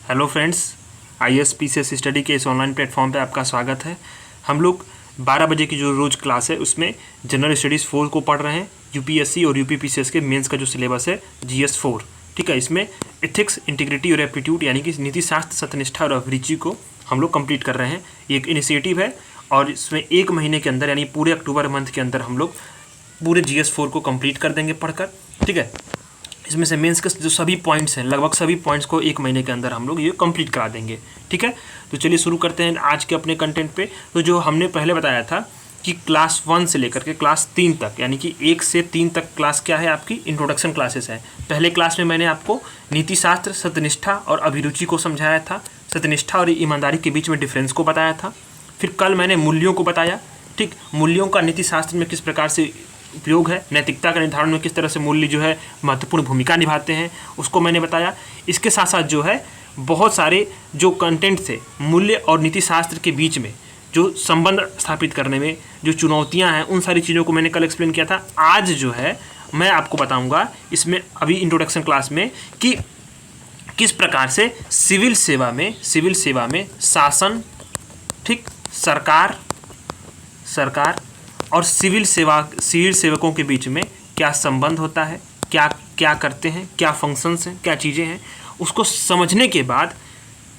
Hello friends, IAS PCS study के इस online platform पे आपका स्वागत है। हम लोग 12 बजे की जो रोज़ क्लास है उसमें जनरल स्टडीज़ 4 को पढ़ रहे हैं। UPSC और UP PCS के मेंस का जो सिलेबस है GS 4, ठीक है। इसमें एथिक्स, इंटीग्रिटी और एप्टीट्यूड यानी कि नीति शास्त्र, सत्यनिष्ठा और अभिरुचि को हम लोग कंप्लीट कर रहे हैं। ये एक इनिशिएटिव है और इसमें 1 महीने के अंदर यानी पूरे अक्टूबर मंथ के अंदर हम लोग पूरे GS 4 को कंप्लीट कर देंगे पढ़कर, ठीक है। इसमें से मेंस के जो सभी पॉइंट्स हैं, लगभग सभी पॉइंट्स को 1 महीने के अंदर हम लोग ये कंप्लीट करा देंगे, ठीक है। तो चलिए शुरू करते हैं आज के अपने कंटेंट पे। तो जो हमने पहले बताया था कि क्लास 1 से लेकर के क्लास 3 तक यानी कि 1 से 3 तक क्लास क्या है आपकी इंट्रोडक्शन क्लासेस है। पहले क्लास में मैंने आपको नीति शास्त्र, सत्यनिष्ठा और अभिरुचि को समझाया था, सत्यनिष्ठा और ईमानदारी के बीच में डिफरेंस को बताया था। फिर कल मैंने मूल्यों को बताया, ठीक। मूल्यों का नीति शास्त्र में किस प्रकार से उपयोग है, नैतिकता के निर्धारण में किस तरह से मूल्य जो है महत्वपूर्ण भूमिका निभाते हैं, उसको मैंने बताया। इसके साथ साथ जो है बहुत सारे जो कंटेंट थे मूल्य और नीति शास्त्र के बीच में जो संबंध स्थापित करने में जो चुनौतियां हैं, उन सारी चीज़ों को मैंने कल एक्सप्लेन किया था। आज जो है मैं आपको बताऊंगा इसमें अभी इंट्रोडक्शन क्लास में कि किस प्रकार से सिविल सेवा में शासन, ठीक, सरकार और सिविल सेवकों के बीच में क्या संबंध होता है, क्या करते हैं, क्या फंक्शंस हैं, क्या चीज़ें हैं, उसको समझने के बाद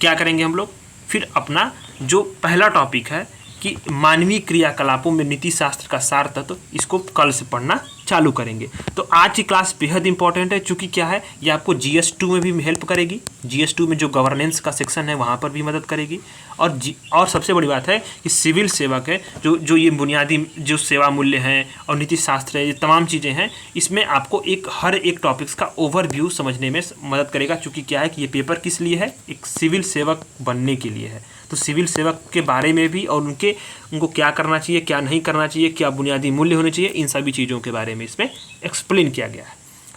क्या करेंगे हम लोग। फिर अपना जो पहला टॉपिक है कि मानवीय क्रियाकलापों में नीति शास्त्र का सार तत्व, इसको कल से पढ़ना चालू करेंगे। तो आज की क्लास बेहद इंपॉर्टेंट है, चूँकि क्या है ये आपको GS 2 में भी हेल्प करेगी। GS 2 में जो गवर्नेंस का सेक्शन है वहाँ पर भी मदद करेगी। और सबसे बड़ी बात है कि सिविल सेवक है जो ये बुनियादी जो सेवा मूल्य हैं और नीति शास्त्र है, ये तमाम चीज़ें हैं, इसमें आपको हर एक टॉपिक्स का ओवरव्यू समझने में मदद करेगा। चूँकि क्या है कि ये पेपर किस लिए है, एक सिविल सेवक बनने के लिए है। तो सिविल सेवक के बारे में भी और उनको क्या करना चाहिए, क्या नहीं करना चाहिए, क्या बुनियादी मूल्य होने चाहिए, इन सभी चीज़ों के बारे में इसमें एक्सप्लेन किया गया है,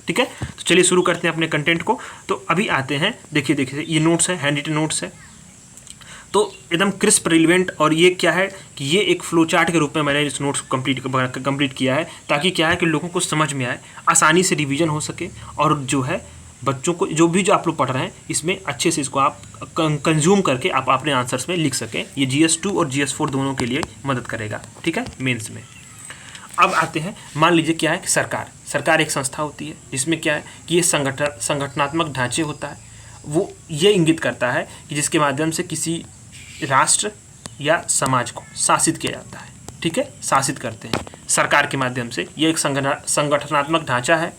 ठीक है। तो चलिए शुरू करते हैं अपने कंटेंट को। तो अभी आते हैं, देखिए ये नोट्स है, हैंड रिटन नोट्स है, तो एकदम क्रिस्प, रिलेवेंट। और ये क्या है कि ये एक फ्लो चार्ट के रूप में मैंने इस नोट्स को कंप्लीट किया है, ताकि क्या है कि लोगों को समझ में आए, आसानी से रिवीजन हो सके और जो है बच्चों को जो आप लोग पढ़ रहे हैं इसमें अच्छे से इसको आप कंज्यूम करके आप अपने आंसर्स में लिख सकें। ये GS 2 और GS 4 दोनों के लिए मदद करेगा, ठीक है, मेंस में। अब आते हैं, मान लीजिए क्या है कि सरकार एक संस्था होती है जिसमें क्या है कि ये संगठनात्मक ढांचे होता है। वो ये इंगित करता है कि जिसके माध्यम से किसी राष्ट्र या समाज को शासित किया जाता है, ठीक है, शासित करते हैं सरकार के माध्यम से। ये एक संगठनात्मक ढांचा है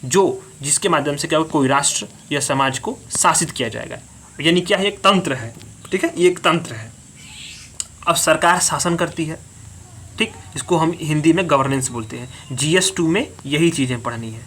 जिसके माध्यम से क्या होगा, कोई राष्ट्र या समाज को शासित किया जाएगा। यानी क्या है, एक तंत्र है, ठीक है, ये एक तंत्र है। अब सरकार शासन करती है, ठीक, इसको हम हिंदी में गवर्नेंस बोलते हैं। GS 2 में यही चीज़ें पढ़नी है,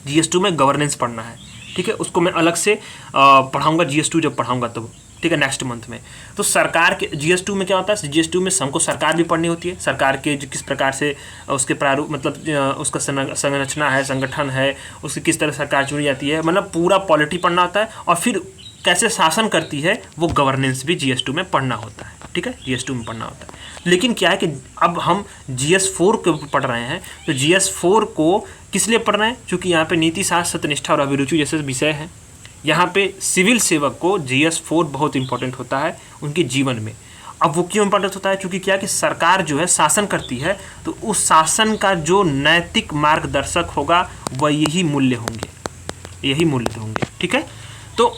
GS 2 में गवर्नेंस पढ़ना है, ठीक है। उसको मैं अलग से पढ़ाऊँगा GS 2 जब पढ़ाऊँगा तब, ठीक है, नेक्स्ट मंथ में। तो सरकार के GS 2 में क्या होता है, GS 2 में हमको सरकार भी पढ़नी होती है। सरकार के जो किस प्रकार से उसके प्रारूप, मतलब उसका संरचना है, संगठन है, उसकी किस तरह सरकार चुनी जाती है, मतलब पूरा पॉलिटी पढ़ना होता है। और फिर कैसे शासन करती है वो गवर्नेंस भी GS 2 में पढ़ना होता है, ठीक है, GS 2 में पढ़ना होता है। लेकिन क्या है कि अब हम GS 4 को पढ़ रहे हैं, तो GS 4 को किस लिए पढ़ रहे हैं, क्योंकि यहाँ पे नीति शास्त्र, सत्यनिष्ठा और अभिरुचि जैसे विषय हैं। यहाँ पे सिविल सेवक को GS 4 बहुत इंपॉर्टेंट होता है उनके जीवन में। अब वो क्यों इंपॉर्टेंट होता है, क्योंकि क्या है कि सरकार जो है शासन करती है, तो उस शासन का जो नैतिक मार्गदर्शक होगा वह यही मूल्य होंगे, ठीक है। तो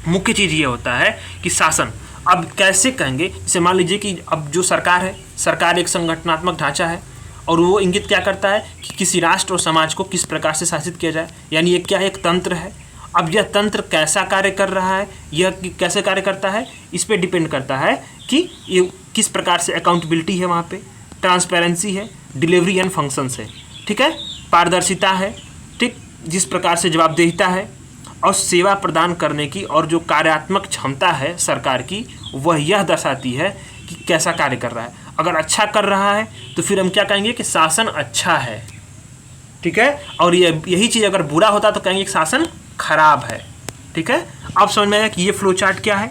मुख्य चीज़ ये होता है कि शासन, अब कैसे कहेंगे, जैसे मान लीजिए कि अब जो सरकार एक संगठनात्मक ढांचा है और वो इंगित क्या करता है कि किसी राष्ट्र और समाज को किस प्रकार से शासित किया जाए। यानी ये क्या है, एक तंत्र है। अब यह तंत्र कैसा कार्य कर रहा है, यह कैसे कार्य करता है, इस पे डिपेंड करता है कि ये किस प्रकार से अकाउंटेबिलिटी है, वहाँ पे ट्रांसपेरेंसी है, डिलीवरी एंड फंक्शंस है, ठीक है, पारदर्शिता है, ठीक, जिस प्रकार से जवाबदेहिता है और सेवा प्रदान करने की और जो कार्यात्मक क्षमता है सरकार की, वह यह दर्शाती है कि कैसा कार्य कर रहा है। अगर अच्छा कर रहा है तो फिर हम क्या कहेंगे कि शासन अच्छा है, ठीक है। और यही चीज़ अगर बुरा होता तो कहेंगे कि शासन खराब है, ठीक है। अब समझ में आया कि ये फ्लो चार्ट क्या है।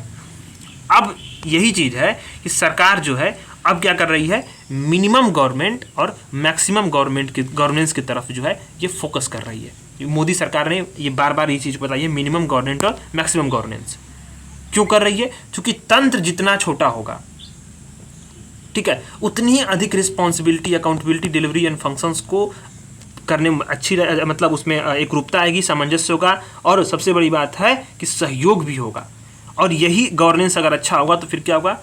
अब यही चीज़ है कि सरकार जो है अब क्या कर रही है, मिनिमम गवर्नमेंट और मैक्सिमम गवर्नमेंट की गवर्नेंस की तरफ जो है ये फोकस कर रही है, मोदी सरकार ने ये बार बार ये चीज़ बताई है, मिनिमम गवर्नेंस और मैक्सिमम गवर्नेंस क्यों कर रही है? क्योंकि तंत्र जितना छोटा होगा, ठीक है, उतनी ही अधिक responsibility, accountability, delivery and functions को करने में अच्छी मतलब उसमें एक रूपता आएगी, सामंजस्य होगा, और सबसे बड़ी बात है कि सहयोग भी होगा। और यही गवर्नेंस अगर अच्छा होगा तो फिर क्या होगा?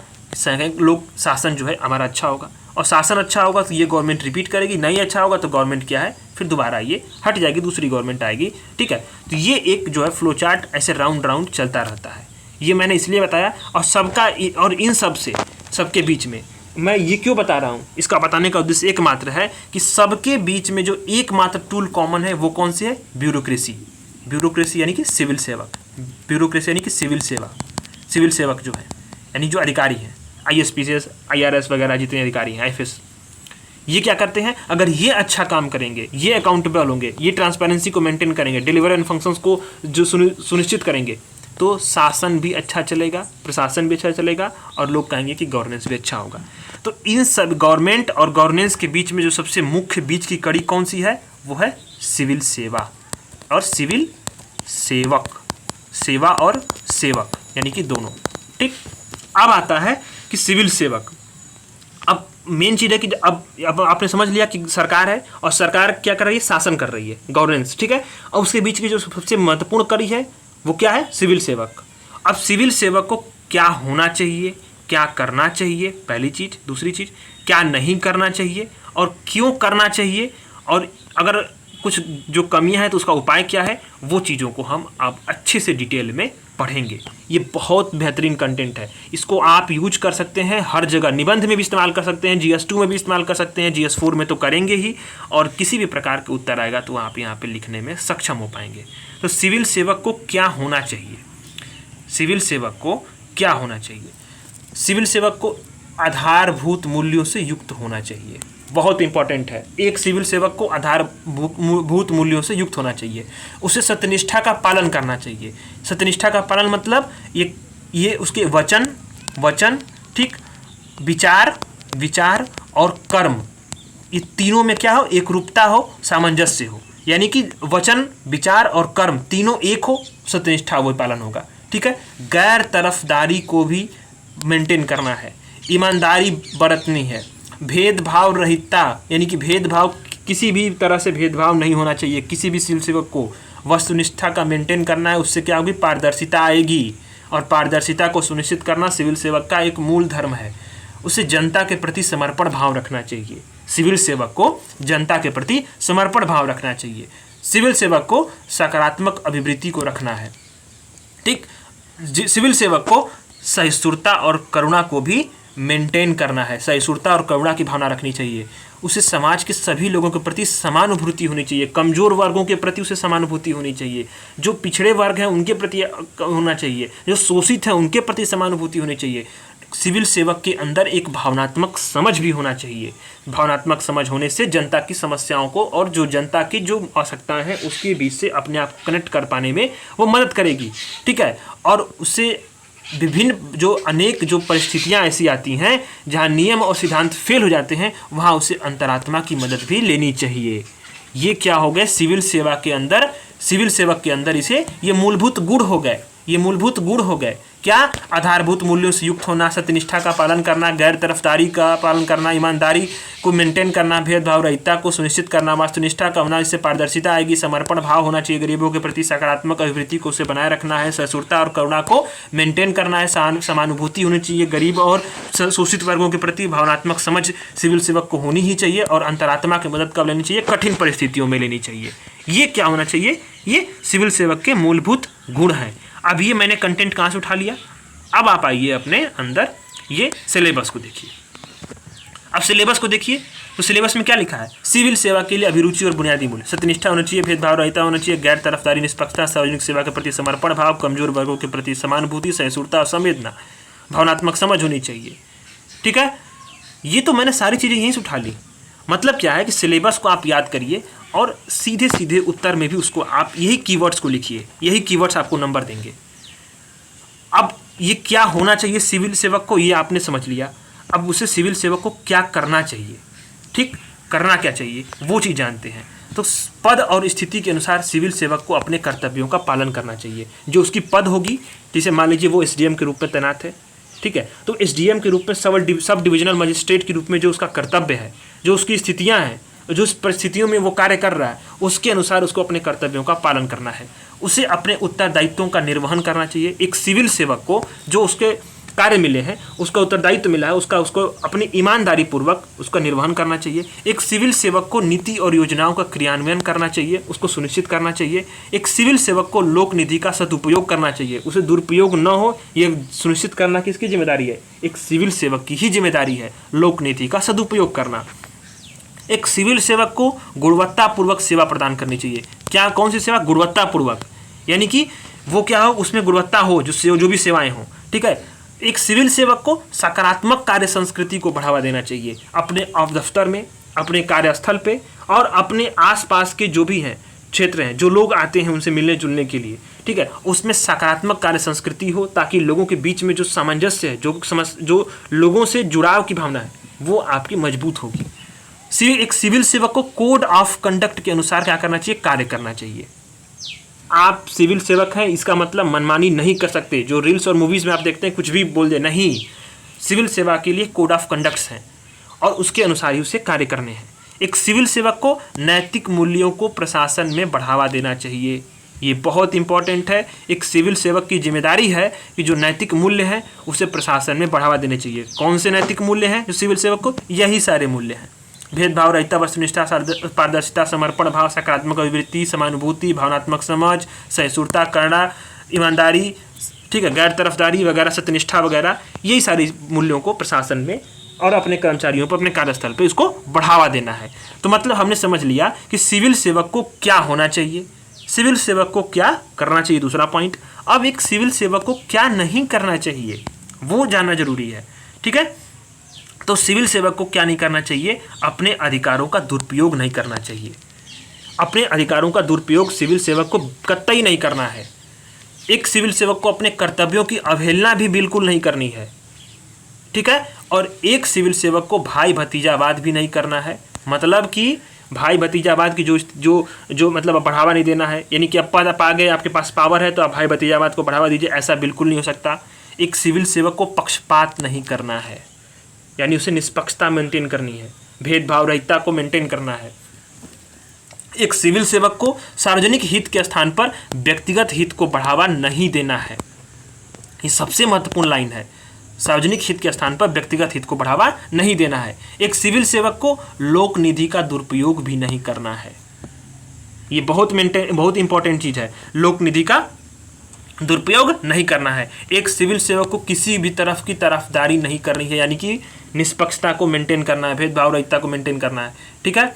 लोग शासन जो है हमारा अच्छा होगा, और शासन अच्छा होगा तो ये गवर्नमेंट रिपीट करेगी, नहीं अच्छा होगा तो गवर्नमेंट क्या है, फिर दोबारा ये हट जाएगी, दूसरी गवर्नमेंट आएगी, ठीक है। तो ये एक जो है फ्लो चार्ट ऐसे राउंड राउंड चलता रहता है। ये मैंने इसलिए बताया, और सबका, और इन सब से सबके बीच में मैं ये क्यों बता रहा हूँ, इसका बताने का उद्देश्य एकमात्र है कि सबके बीच में जो एकमात्र टूल कॉमन है वो कौन सी है? ब्यूरोक्रेसी। ब्यूरोक्रेसी यानी कि सिविल सेवक, ब्यूरोक्रेसी यानी कि सिविल सेवा, सिविल सेवक जो है यानी जो अधिकारी हैं, ISPCS, IRS वगैरह जितने अधिकारी हैं, IFS, ये क्या करते हैं? अगर ये अच्छा काम करेंगे, ये अकाउंटेबल होंगे, ये ट्रांसपेरेंसी को मेंटेन करेंगे, डिलीवरी एंड फंक्शंस को जो सुनिश्चित करेंगे, तो शासन भी अच्छा चलेगा, प्रशासन भी अच्छा चलेगा, और लोग कहेंगे कि गवर्नेंस भी अच्छा होगा। तो इन सब गवर्नमेंट और गवर्नेंस के बीच में जो सबसे मुख्य बीच की कड़ी कौन सी है? वो है सिविल सेवा और सिविल सेवक, सेवा और सेवक यानी कि दोनों, ठीक। अब आता है कि सिविल सेवक, अब मेन चीज़ है कि अब आपने समझ लिया कि सरकार है, और सरकार क्या कर रही है? शासन कर रही है, गवर्नेंस, ठीक है। और उसके बीच की जो सबसे महत्वपूर्ण कड़ी है वो क्या है? सिविल सेवक। अब सिविल सेवक को क्या होना चाहिए, क्या करना चाहिए, पहली चीज़। दूसरी चीज़, क्या नहीं करना चाहिए और क्यों करना चाहिए, और अगर कुछ जो कमियां हैं तो उसका उपाय क्या है, वो चीज़ों को हम अब अच्छे से डिटेल में पढ़ेंगे। ये बहुत बेहतरीन कंटेंट है, इसको आप यूज कर सकते हैं हर जगह, निबंध में भी इस्तेमाल कर सकते हैं, GS2 में भी इस्तेमाल कर सकते हैं, GS4 में तो करेंगे ही, और किसी भी प्रकार के उत्तर आएगा तो आप यहाँ पे लिखने में सक्षम हो पाएंगे। तो सिविल सेवक को क्या होना चाहिए? सिविल सेवक को क्या होना चाहिए? सिविल सेवक को आधारभूत मूल्यों से युक्त होना चाहिए, बहुत इंपॉर्टेंट है। एक सिविल सेवक को आधारभूत मूल्यों से युक्त होना चाहिए, उसे सत्यनिष्ठा का पालन करना चाहिए। सत्यनिष्ठा का पालन मतलब ये उसके वचन, ठीक, विचार और कर्म, ये तीनों में क्या हो? एक रूपता हो, सामंजस्य हो, यानी कि वचन, विचार और कर्म तीनों एक हो, सत्यनिष्ठा वो पालन होगा, ठीक है। गैर तरफदारी को भी मेंटेन करना है, ईमानदारी बरतनी है, भेदभाव रहितता यानी कि भेदभाव, किसी भी तरह से भेदभाव नहीं होना चाहिए किसी भी सिविल सेवक को, वस्तुनिष्ठा का मेंटेन करना है, उससे क्या होगी? पारदर्शिता आएगी, और पारदर्शिता को सुनिश्चित करना सिविल सेवक का एक मूल धर्म है। उसे जनता के प्रति समर्पण भाव रखना चाहिए, सिविल सेवक को जनता के प्रति समर्पण भाव रखना चाहिए, सिविल सेवक को सकारात्मक अभिवृत्ति को रखना है, ठीक। सिविल सेवक को सहिष्णुता और करुणा को भी मेंटेन करना है, सहिष्णुता और करुणा की भावना रखनी चाहिए, उसे समाज के सभी लोगों के प्रति समानुभूति होनी चाहिए, कमजोर वर्गों के प्रति उसे समानुभूति होनी चाहिए, जो पिछड़े वर्ग हैं उनके प्रति होना चाहिए, जो शोषित हैं उनके प्रति समानुभूति होनी चाहिए। सिविल सेवक के अंदर एक भावनात्मक समझ भी होना चाहिए, भावनात्मक समझ होने से जनता की समस्याओं को और जो जनता की जो आवश्यकताएं हैं उसके बीच से अपने आप कनेक्ट कर पाने में वो मदद करेगी, ठीक है। और उससे विभिन्न जो अनेक जो परिस्थितियां ऐसी आती हैं जहां नियम और सिद्धांत फेल हो जाते हैं, वहां उसे अंतरात्मा की मदद भी लेनी चाहिए। ये क्या हो गए? सिविल सेवक के अंदर इसे ये मूलभूत गुण हो गए, ये मूलभूत गुण हो गए। क्या? आधारभूत मूल्यों से युक्त होना, सत्यनिष्ठा का पालन करना, गैर तरफदारी का पालन करना, ईमानदारी को मेंटेन करना, भेदभाव रहितता को सुनिश्चित करना, वास्तुनिष्ठा का होना, इससे पारदर्शिता आएगी, समर्पण भाव होना चाहिए, गरीबों के प्रति सकारात्मक अभिवृत्ति को उसे बनाए रखना है, सहिष्णुता और करुणा को मेंटेन करना है, समानुभूति होनी चाहिए, गरीब और शोषित वर्गों के प्रति भावनात्मक समझ सिविल सेवक को होनी ही चाहिए, और अंतरात्मा की मदद कब लेनी चाहिए? कठिन परिस्थितियों में लेनी चाहिए। ये क्या होना चाहिए? ये सिविल सेवक के मूलभूत गुण हैं। अब ये मैंने कंटेंट कहाँ से उठा लिया? अब आप आइए अपने अंदर ये सिलेबस को देखिए। अब सिलेबस को देखिए तो सिलेबस में क्या लिखा है? सिविल सेवा के लिए अभिरुचि और बुनियादी मूल्य, सत्यनिष्ठा होना चाहिए, भेदभाव रहिता होना चाहिए, गैर तरफदारी, निष्पक्षता, सार्वजनिक सेवा के प्रति समर्पण भाव, कमजोर वर्गों के प्रति समानुभूति, सहिष्णुता और संवेदना, भावनात्मक समझ होनी चाहिए। ठीक है, ये तो मैंने सारी चीज़ें यहीं से उठा ली। मतलब क्या है कि सिलेबस को आप याद करिए और सीधे सीधे उत्तर में भी उसको आप यही कीवर्ड्स को लिखिए, यही कीवर्ड्स आपको नंबर देंगे। अब ये क्या होना चाहिए सिविल सेवक को, ये आपने समझ लिया। अब उसे सिविल सेवक को क्या करना चाहिए, ठीक, करना क्या चाहिए वो चीज़ जानते हैं। तो पद और स्थिति के अनुसार सिविल सेवक को अपने कर्तव्यों का पालन करना चाहिए। जो उसकी पद होगी, जैसे मान लीजिए वो एसडीएम के रूप में तैनात है, ठीक है, तो एसडीएम के रूप में सब डिविजनल मजिस्ट्रेट के रूप में जो उसका कर्तव्य है, जो उसकी स्थितियां हैं, जो परिस्थितियों में वो कार्य कर रहा है, उसके अनुसार उसको अपने कर्तव्यों का पालन करना है। उसे अपने उत्तरदायित्वों का निर्वहन करना चाहिए। एक सिविल सेवक को जो उसके कार्य मिले हैं, उसका उत्तरदायित्व मिला है, उसको अपनी ईमानदारी पूर्वक उसका निर्वहन करना चाहिए। एक सिविल सेवक को नीति और योजनाओं का क्रियान्वयन करना चाहिए, उसको सुनिश्चित करना चाहिए। एक सिविल सेवक को लोक निधि का सदुपयोग करना चाहिए, उसे दुरुपयोग न हो ये सुनिश्चित करना किसकी जिम्मेदारी है? एक सिविल सेवक की ही जिम्मेदारी है लोक निधि का सदुपयोग करना। एक सिविल सेवक को गुणवत्तापूर्वक सेवा प्रदान करनी चाहिए। क्या, कौन सी सेवा? गुणवत्तापूर्वक, यानी कि वो क्या हो, उसमें गुणवत्ता हो, जो भी सेवाएं हों, ठीक है। एक सिविल सेवक को सकारात्मक कार्य संस्कृति को बढ़ावा देना चाहिए अपने दफ्तर में, अपने कार्यस्थल पे और अपने आसपास के जो भी हैं क्षेत्र हैं, जो लोग आते हैं उनसे मिलने जुलने के लिए, ठीक है, उसमें सकारात्मक कार्य संस्कृति हो, ताकि लोगों के बीच में जो सामंजस्य है, जो लोगों से जुड़ाव की भावना है, वो आपकी मजबूत होगी। एक सिविल सेवक को कोड ऑफ कंडक्ट के अनुसार क्या करना चाहिए? कार्य करना चाहिए। आप सिविल सेवक हैं, इसका मतलब मनमानी नहीं कर सकते। जो रील्स और मूवीज़ में आप देखते हैं कुछ भी बोल दे, नहीं। सिविल सेवा के लिए कोड ऑफ कंडक्ट्स हैं और उसके अनुसार ही उसे कार्य करने हैं। एक सिविल सेवक को नैतिक मूल्यों को प्रशासन में बढ़ावा देना चाहिए। ये बहुत इंपॉर्टेंट है। एक सिविल सेवक की जिम्मेदारी है कि जो नैतिक मूल्य हैं उसे प्रशासन में बढ़ावा देने चाहिए। कौन से नैतिक मूल्य हैं जो सिविल सेवक को? यही सारे मूल्य हैं: भेदभाव रहिता, वस्तुनिष्ठा, पारदर्शिता, समर्पण भाव, सकारात्मक अभिवृत्ति, समानुभूति, भावनात्मक समझ, सहिष्णुता, करुणा, ईमानदारी, ठीक है, गैर तरफदारी वगैरह, सत्यनिष्ठा वगैरह, यही सारी मूल्यों को प्रशासन में और अपने कर्मचारियों पर, अपने कार्यस्थल पे इसको बढ़ावा देना है। तो मतलब हमने समझ लिया कि सिविल सेवक को क्या होना चाहिए, सिविल सेवक को क्या करना चाहिए, दूसरा पॉइंट। अब एक सिविल सेवक को क्या नहीं करना चाहिए वो जानना जरूरी है, ठीक है। तो सिविल सेवक को क्या नहीं करना चाहिए? अपने अधिकारों का दुरुपयोग नहीं करना चाहिए। अपने अधिकारों का दुरुपयोग सिविल सेवक को कतई नहीं करना है। एक सिविल सेवक को अपने कर्तव्यों की अवहेलना भी बिल्कुल नहीं करनी है, ठीक है। और एक सिविल सेवक को भाई भतीजावाद भी नहीं करना है। मतलब कि भाई भतीजावाद की जो मतलब बढ़ावा नहीं देना है, यानी कि अब पद आप आ गए, आपके पास पावर है तो आप भाई भतीजावाद को बढ़ावा दीजिए, ऐसा बिल्कुल नहीं हो सकता। एक सिविल सेवक को पक्षपात नहीं करना है, यानी उसे निष्पक्षता मेंटेन करनी है, भेदभाव रहिता को मेंटेन करना है। एक सिविल सेवक को सार्वजनिक हित के स्थान पर व्यक्तिगत हित को बढ़ावा नहीं देना है। ये सबसे महत्वपूर्ण लाइन है, सार्वजनिक हित के स्थान पर व्यक्तिगत हित को बढ़ावा नहीं देना है। एक सिविल सेवक को लोक निधि का दुरुपयोग भी नहीं करना है। ये बहुत इंपॉर्टेंट चीज है, लोक निधि का दुरुपयोग नहीं करना है। एक सिविल सेवक को किसी भी तरफ की तरफदारी नहीं करनी है, यानी कि निष्पक्षता को मेंटेन करना है, भेदभाव रहिता को मेंटेन करना है, ठीक है।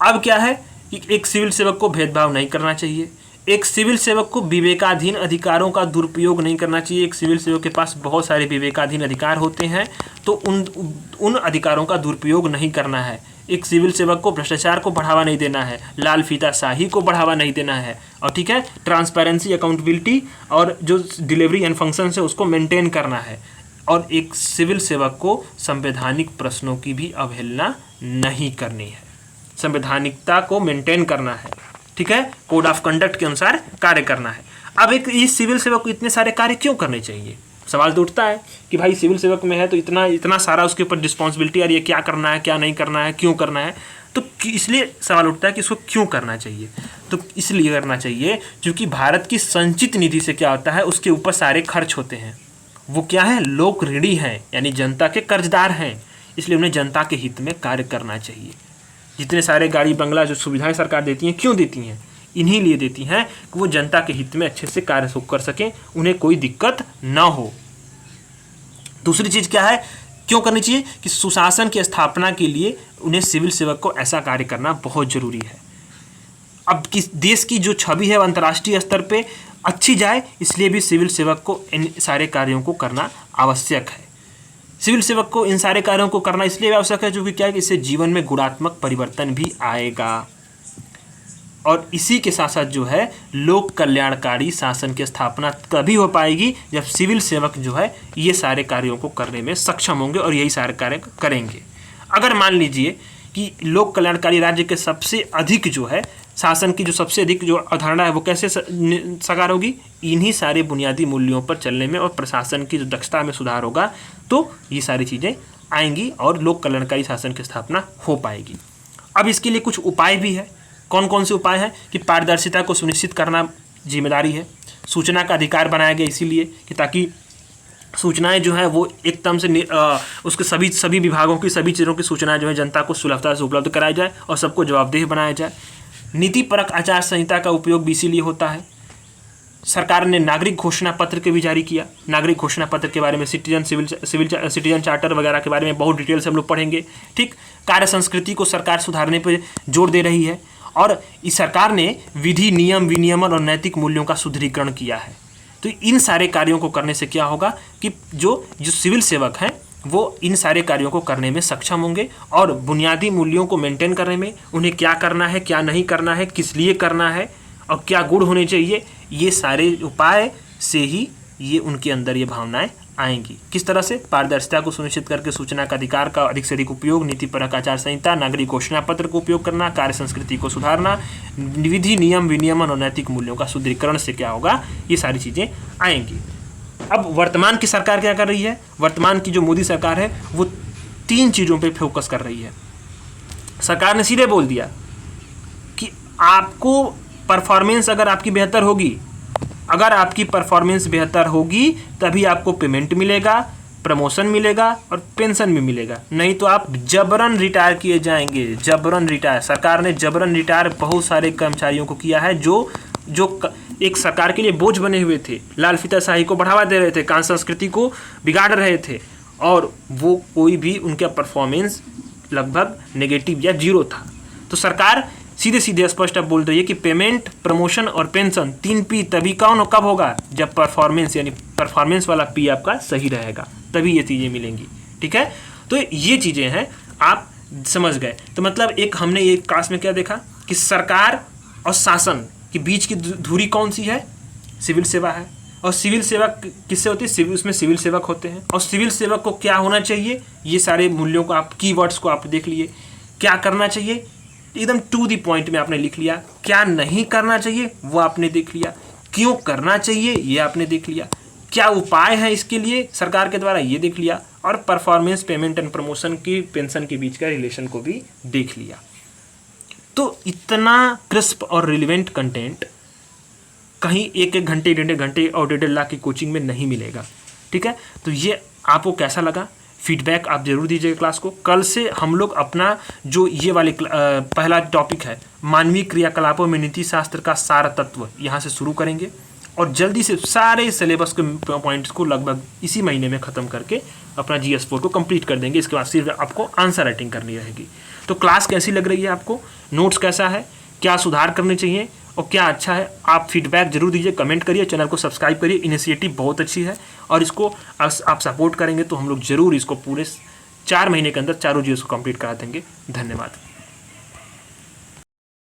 अब क्या है, एक सिविल सेवक को भेदभाव नहीं करना चाहिए। एक सिविल सेवक को विवेकाधीन अधिकारों का दुरुपयोग नहीं करना चाहिए। एक सिविल सेवक के पास बहुत सारे विवेकाधीन अधिकार होते हैं, तो उन अधिकारों का दुरुपयोग नहीं करना है। एक सिविल सेवक को भ्रष्टाचार को बढ़ावा नहीं देना है, लाल फीताशाही को बढ़ावा नहीं देना है, और ठीक है, ट्रांसपेरेंसी, अकाउंटेबिलिटी और जो डिलीवरी एंड फंक्शन है उसको मेंटेन करना है। और एक सिविल सेवक को संवैधानिक प्रश्नों की भी अवहेलना नहीं करनी है, संवैधानिकता को मेंटेन करना है, ठीक है, कोड ऑफ कंडक्ट के अनुसार कार्य करना है। अब एक इस सिविल सेवक को इतने सारे कार्य क्यों करने चाहिए? सवाल तो उठता है कि भाई सिविल सेवक में है तो इतना सारा उसके ऊपर रिस्पॉन्सिबिलिटी आ रही है, क्या करना है, क्या नहीं करना है, क्यों करना है। तो इसलिए सवाल उठता है कि इसको क्यों करना चाहिए। तो इसलिए करना चाहिए क्योंकि भारत की संचित निधि से क्या होता है, उसके ऊपर सारे खर्च होते हैं। वो क्या है, लोक ऋणी हैं, यानी जनता के कर्जदार हैं, इसलिए उन्हें जनता के हित में कार्य करना चाहिए। जितने सारे गाड़ी बंगला जो सुविधाएं सरकार देती हैं, क्यों देती हैं? इन्हीं लिए देती हैं कि वो जनता के हित में अच्छे से कार्य कर सकें, उन्हें कोई दिक्कत ना हो। दूसरी चीज क्या है, क्यों करनी चाहिए कि सुशासन की स्थापना के लिए उन्हें सिविल सेवक को ऐसा कार्य करना बहुत जरूरी है। अब किस देश की जो छवि है अंतर्राष्ट्रीय स्तर पे अच्छी जाए, इसलिए भी सिविल सेवक को इन सारे कार्यों को करना आवश्यक है। सिविल सेवक को इन सारे कार्यों को करना इसलिए आवश्यक है क्योंकि क्या है कि इससे जीवन में गुणात्मक परिवर्तन भी आएगा, और इसी के साथ साथ जो है लोक कल्याणकारी शासन की स्थापना तभी हो पाएगी जब सिविल सेवक जो है ये सारे कार्यों को करने में सक्षम होंगे और यही सारे कार्य करेंगे। अगर मान लीजिए कि लोक कल्याणकारी राज्य के सबसे अधिक जो है शासन की जो सबसे अधिक जो अवधारणा है वो कैसे साकार होगी, इन्हीं सारे बुनियादी मूल्यों पर चलने में और प्रशासन की जो दक्षता में सुधार होगा, तो ये सारी चीज़ें आएंगी और लोक कल्याणकारी शासन की स्थापना हो पाएगी। अब इसके लिए कुछ उपाय भी है। कौन कौन से उपाय हैं कि पारदर्शिता को सुनिश्चित करना जिम्मेदारी है, सूचना का अधिकार बनाया गया इसीलिए कि ताकि सूचनाएं जो है वो एकदम से उसके सभी विभागों की सभी चीज़ों की सूचनाएं जो है जनता को सुलभता से उपलब्ध कराई जाए और सबको जवाबदेह बनाया जाए। नीतिपरक आचार संहिता का उपयोग भी इसीलिए होता है। सरकार ने नागरिक घोषणा पत्र के भी जारी किया। नागरिक घोषणा पत्र के बारे में सिटीजन चार्टर वगैरह के बारे में बहुत डिटेल से हम लोग पढ़ेंगे। ठीक, कार्य संस्कृति को सरकार सुधारने पर जोर दे रही है और इस सरकार ने विधि, नियम, विनियमन और नैतिक मूल्यों का सुदृढ़ीकरण किया है। तो इन सारे कार्यों को करने से क्या होगा कि जो सिविल सेवक हैं वो इन सारे कार्यों को करने में सक्षम होंगे और बुनियादी मूल्यों को मेंटेन करने में, उन्हें क्या करना है, क्या नहीं करना है, किस लिए करना है और क्या गुण होने चाहिए, ये सारे उपाय से ही ये उनके अंदर ये भावनाएं आएंगी। किस तरह से? पारदर्शिता को सुनिश्चित करके सूचना का अधिकार का अधिक से अधिक उपयोग, नीतिपरक आचार संहिता, नागरिक घोषणा पत्र का उपयोग करना, कार्य संस्कृति को सुधारना, विधि, नियम, विनियमन और नैतिक मूल्यों का सुदृढ़ीकरण से क्या होगा, ये सारी चीज़ें आएंगी। अब वर्तमान की सरकार क्या कर रही है? वर्तमान की जो मोदी सरकार है वो 3 चीज़ों पर फोकस कर रही है। सरकार ने सीधे बोल दिया कि आपको परफॉर्मेंस अगर आपकी बेहतर होगी, अगर आपकी परफॉर्मेंस बेहतर होगी तभी आपको पेमेंट मिलेगा, प्रमोशन मिलेगा और पेंशन भी मिलेगा, नहीं तो आप जबरन रिटायर किए जाएंगे। जबरन रिटायर, सरकार ने जबरन रिटायर बहुत सारे कर्मचारियों को किया है जो एक सरकार के लिए बोझ बने हुए थे, लाल फीताशाही को बढ़ावा दे रहे थे, कांस्य संस्कृति को बिगाड़ रहे थे और वो कोई भी उनका परफॉर्मेंस लगभग नेगेटिव या 0 था। तो सरकार सीधे सीधे स्पष्ट अब बोल रही है कि पेमेंट, प्रमोशन और पेंशन 3 P तभी कब होगा, जब परफॉर्मेंस यानी परफॉर्मेंस वाला P आपका सही रहेगा, तभी ये चीज़ें मिलेंगी। ठीक है, तो ये चीज़ें हैं, आप समझ गए। तो मतलब एक हमने ये क्लास में क्या देखा कि सरकार और शासन के बीच की धुरी कौन सी है? सिविल सेवा है। और सिविल सेवा किससे होती है? उसमें सिविल सेवक होते हैं। और सिविल सेवक को क्या होना चाहिए, ये सारे मूल्यों को आप, कीवर्ड्स को आप देख लिए। क्या करना चाहिए, एकदम टू द पॉइंट में आपने लिख लिया। क्या नहीं करना चाहिए वो आपने देख लिया। क्यों करना चाहिए ये आपने देख लिया। क्या उपाय है इसके लिए सरकार के द्वारा, ये देख लिया। और परफॉर्मेंस, पेमेंट एंड प्रमोशन की, पेंशन के बीच का रिलेशन को भी देख लिया। तो इतना क्रिस्प और रिलेवेंट कंटेंट कहीं 1-1 घंटे, 1.5 घंटे और 1.5 लाख की कोचिंग में नहीं मिलेगा। ठीक है, तो ये आपको कैसा लगा, फीडबैक आप जरूर दीजिएगा क्लास को। कल से हम लोग अपना जो ये वाले पहला टॉपिक है, मानवीय क्रियाकलापों में नीति शास्त्र का सार तत्व, यहाँ से शुरू करेंगे और जल्दी से सारे सिलेबस के पॉइंट्स को लगभग इसी महीने में ख़त्म करके अपना GS4 को कंप्लीट कर देंगे। इसके बाद सिर्फ आपको आंसर राइटिंग करनी रहेगी। तो क्लास कैसी लग रही है आपको, नोट्स कैसा है, क्या सुधार करने चाहिए और क्या अच्छा है, आप फीडबैक जरूर दीजिए, कमेंट करिए, चैनल को सब्सक्राइब करिए। इनिशिएटिव बहुत अच्छी है और इसको आप सपोर्ट करेंगे तो हम लोग जरूर इसको पूरे 4 महीने के अंदर चारों GS को कंप्लीट करा देंगे। धन्यवाद।